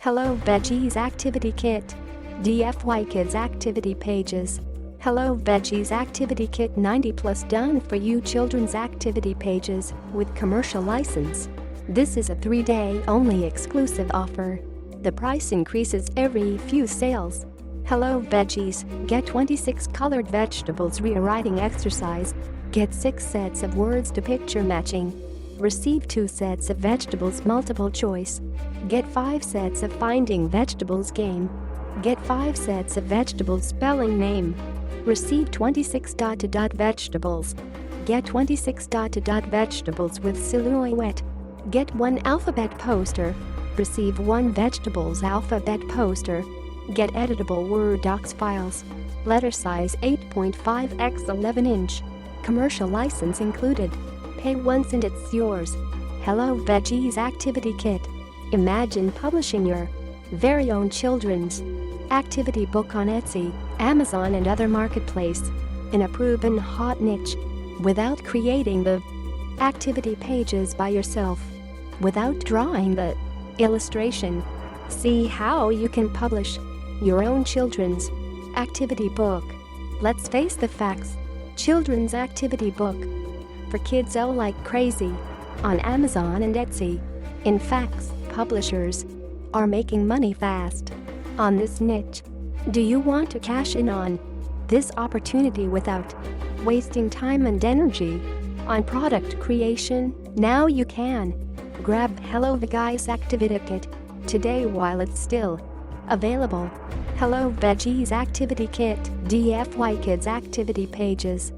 Hello Veggies Activity Kit. DFY Kids Activity Pages. Hello Veggies Activity Kit 90+ done for you children's activity pages with commercial license. This is a 3-day only exclusive offer. The price increases every few sales. Hello Veggies, get 26 colored vegetables rewriting exercise. Get 6 sets of words to picture matching. Receive 2 sets of vegetables multiple choice. Get 5 sets of finding vegetables game. Get 5 sets of vegetables spelling name. Receive 26 vegetables. Get 26 vegetables with silhouette. Get 1 alphabet poster. Receive 1 vegetables alphabet poster. Get editable Word docs files. Letter size 8.5 x 11 inch. Commercial license included. Pay once and it's yours. Hello Veggies Activity Kit. Imagine publishing your very own children's activity book on Etsy, Amazon and other marketplace in a proven hot niche without creating the activity pages by yourself, without drawing the illustration. See how you can publish your own children's activity book. Let's face the facts. Children's activity book for kids sell like crazy on Amazon and Etsy. In fact, publishers are making money fast on this niche. Do you want to cash in on this opportunity without wasting time and energy on product creation? Now you can. Grab Hello Veggies Activity Kit today while it's still available. Hello Veggies Activity Kit, DFY Kids Activity Pages.